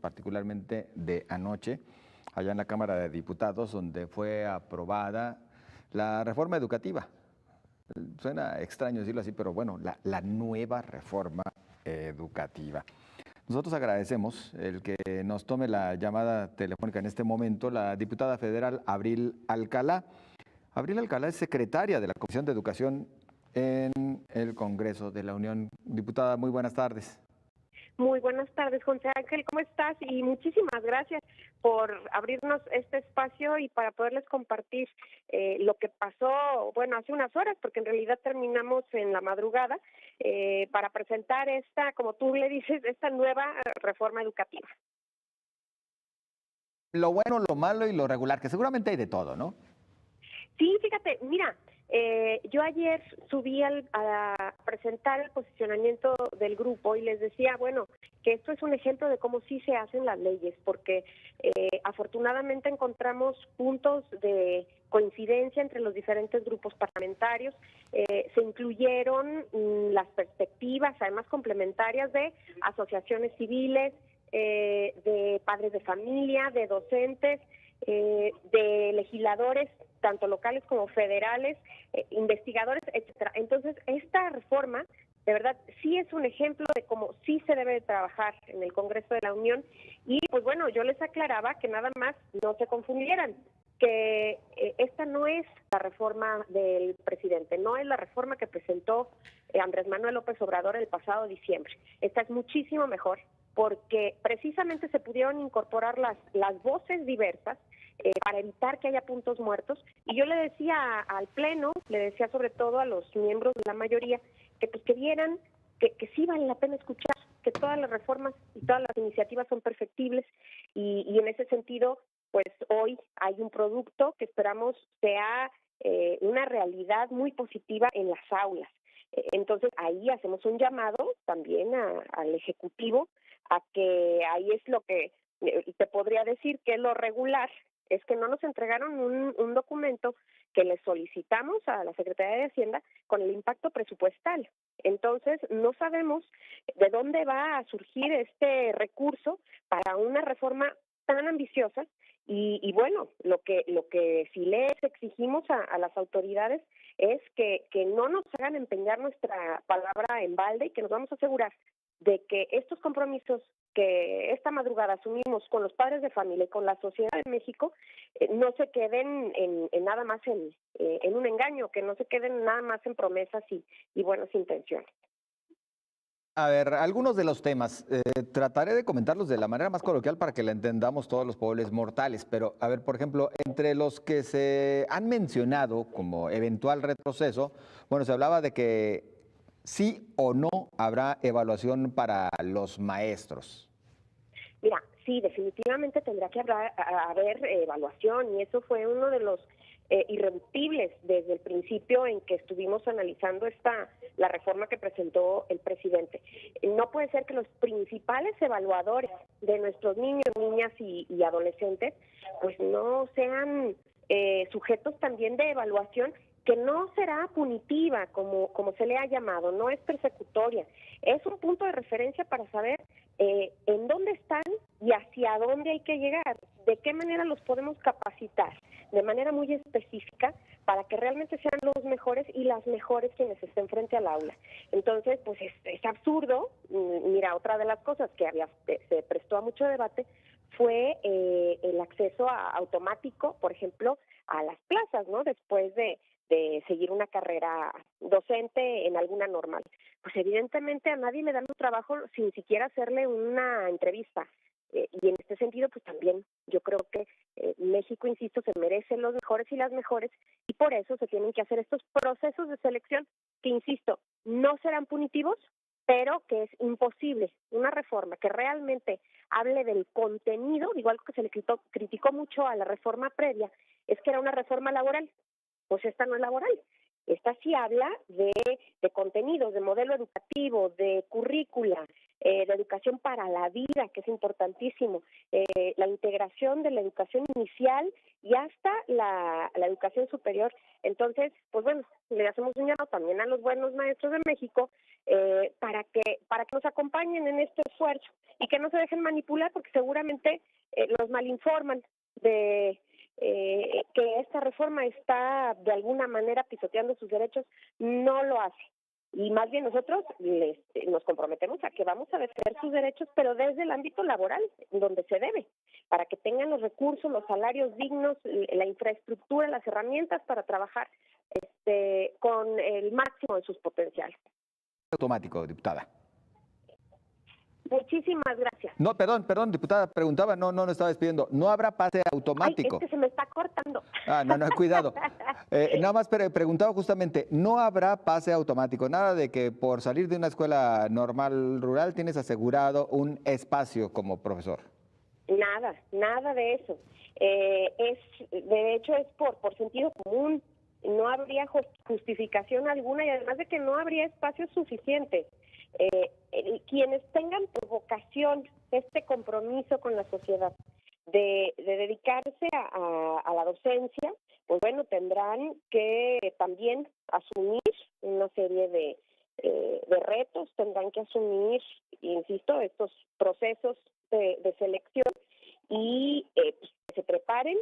particularmente de anoche, allá en la Cámara de Diputados, donde fue aprobada la reforma educativa. Suena extraño decirlo así, pero bueno, la nueva reforma educativa. Nosotros agradecemos el que nos tome la llamada telefónica en este momento la diputada federal Abril Alcalá. Abril Alcalá es secretaria de la Comisión de Educación en el Congreso de la Unión. Diputada, muy buenas tardes. Muy buenas tardes, José Ángel, ¿cómo estás? Y muchísimas gracias por abrirnos este espacio y para poderles compartir lo que pasó, bueno, hace unas horas, porque en realidad terminamos en la madrugada, para presentar esta, como tú le dices, esta nueva reforma educativa. Lo bueno, lo malo y lo regular, que seguramente hay de todo, ¿no? Sí, fíjate, mira, yo ayer subí a presentar el posicionamiento del grupo y les decía, bueno, que esto es un ejemplo de cómo sí se hacen las leyes, porque afortunadamente encontramos puntos de coincidencia entre los diferentes grupos parlamentarios, se incluyeron las perspectivas, además complementarias, de asociaciones civiles, de padres de familia, de docentes, de legisladores, tanto locales como federales, investigadores, etcétera. Entonces, esta reforma, de verdad, sí es un ejemplo de cómo sí se debe de trabajar en el Congreso de la Unión. Y, pues bueno, yo les aclaraba que nada más no se confundieran, que esta no es la reforma del presidente, no es la reforma que presentó Andrés Manuel López Obrador el pasado diciembre. Esta es muchísimo mejor, porque precisamente se pudieron incorporar las voces diversas para evitar que haya puntos muertos. Y yo le decía al Pleno, le decía sobre todo a los miembros de la mayoría, que pues que vieran que sí vale la pena escuchar, que todas las reformas y todas las iniciativas son perfectibles, y en ese sentido, pues hoy hay un producto que esperamos sea una realidad muy positiva en las aulas. Entonces ahí hacemos un llamado también al Ejecutivo, a que ahí es lo que te podría decir que es lo regular, es que no nos entregaron un documento que le solicitamos a la Secretaría de Hacienda con el impacto presupuestal. Entonces, no sabemos de dónde va a surgir este recurso para una reforma tan ambiciosa. Y bueno, lo que sí les exigimos a las autoridades es que no nos hagan empeñar nuestra palabra en balde, y que nos vamos a asegurar de que estos compromisos que esta madrugada asumimos con los padres de familia y con la sociedad de México no se queden en nada más en un engaño, que no se queden nada más en promesas y buenas intenciones. A ver, algunos de los temas, trataré de comentarlos de la manera más coloquial para que la entendamos todos los pobres mortales, pero a ver, por ejemplo, entre los que se han mencionado como eventual retroceso, bueno, se hablaba de que sí o no habrá evaluación para los maestros. Mira, sí, definitivamente tendrá que haber evaluación, y eso fue uno de los irreductibles desde el principio en que estuvimos analizando la reforma que presentó el presidente. No puede ser que los principales evaluadores de nuestros niños, niñas y adolescentes pues no sean sujetos también de evaluación, que no será punitiva como se le ha llamado, no es persecutoria, es un punto de referencia para saber en dónde están y hacia dónde hay que llegar, de qué manera los podemos capacitar de manera muy específica para que realmente sean los mejores y las mejores quienes estén frente al aula. Entonces, pues es absurdo. Mira, otra de las cosas que se prestó a mucho debate fue el acceso automático, por ejemplo, a las plazas, ¿no? Después de seguir una carrera docente en alguna normal. Pues evidentemente a nadie le dan un trabajo sin siquiera hacerle una entrevista. Y en este sentido, pues también yo creo que México, insisto, se merece los mejores y las mejores, y por eso se tienen que hacer estos procesos de selección que, insisto, no serán punitivos, pero que es imposible una reforma que realmente hable del contenido. Igual que se le criticó mucho a la reforma previa, es que era una reforma laboral. Pues esta no es laboral. Esta sí habla de contenidos, de modelo educativo, de currícula, de educación para la vida, que es importantísimo, la integración de la educación inicial y hasta la educación superior. Entonces, pues bueno, le hacemos un llamado también a los buenos maestros de México para que nos acompañen en este esfuerzo y que no se dejen manipular, porque seguramente los malinforman de que esta reforma está de alguna manera pisoteando sus derechos. No lo hace. Y más bien nosotros nos comprometemos a que vamos a defender sus derechos, pero desde el ámbito laboral, donde se debe, para que tengan los recursos, los salarios dignos, la infraestructura, las herramientas para trabajar con el máximo de sus potenciales. Automático, diputada. Muchísimas gracias. No, perdón, diputada, preguntaba, no estaba despidiendo. ¿No habrá pase Ay, automático? es que se me está cortando. No, cuidado. Nada más preguntaba justamente, ¿no habrá pase automático? Nada de que por salir de una escuela normal rural tienes asegurado un espacio como profesor. Nada de eso. De hecho, es por sentido común. No habría justificación alguna y además de que no habría espacio suficiente. Quienes tengan por vocación este compromiso con la sociedad de dedicarse a la docencia, pues bueno, tendrán que también asumir una serie de retos, tendrán que asumir, insisto, estos procesos de selección y pues, que se preparen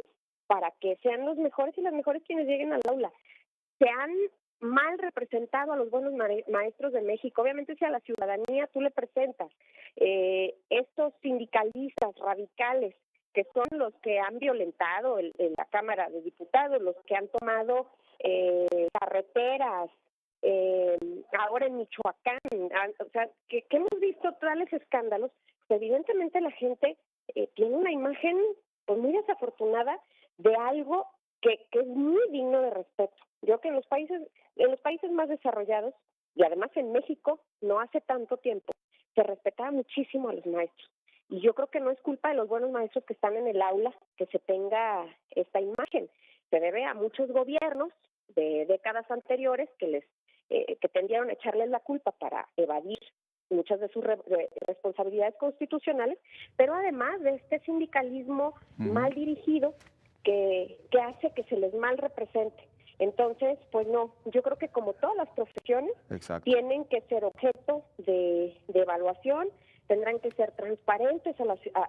para que sean los mejores y las mejores quienes lleguen al aula. Se han mal representado a los buenos maestros de México. Obviamente si a la ciudadanía tú le presentas estos sindicalistas radicales que son los que han violentado en la Cámara de Diputados, los que han tomado carreteras, ahora en Michoacán, o sea, que hemos visto tales escándalos, pues evidentemente la gente tiene una imagen pues muy desafortunada de algo que es muy digno de respeto. Yo creo que en los países más desarrollados, y además en México, no hace tanto tiempo, se respetaba muchísimo a los maestros. Y yo creo que no es culpa de los buenos maestros que están en el aula que se tenga esta imagen. Se debe a muchos gobiernos de décadas anteriores que tendieron a echarles la culpa para evadir muchas de sus responsabilidades constitucionales, pero además de este sindicalismo mal dirigido que hace que se les mal represente. Entonces, pues no, yo creo que como todas las profesiones tienen que ser objeto de evaluación, tendrán que ser transparentes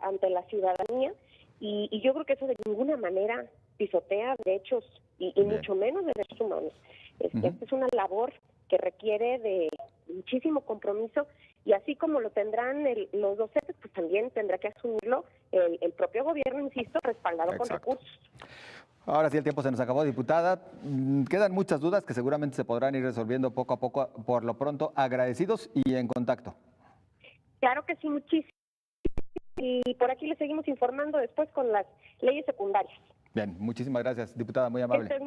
ante la ciudadanía y yo creo que eso de ninguna manera pisotea derechos y mucho menos derechos humanos. Esta es una labor que requiere de muchísimo compromiso y así como lo tendrán los docentes, pues también tendrá que asumirlo el propio gobierno, insisto, respaldado con recursos. Ahora sí, el tiempo se nos acabó, diputada. Quedan muchas dudas que seguramente se podrán ir resolviendo poco a poco. Por lo pronto, agradecidos y en contacto. Claro que sí, muchísimo. Y por aquí le seguimos informando después con las leyes secundarias. Bien, muchísimas gracias, diputada, muy amable.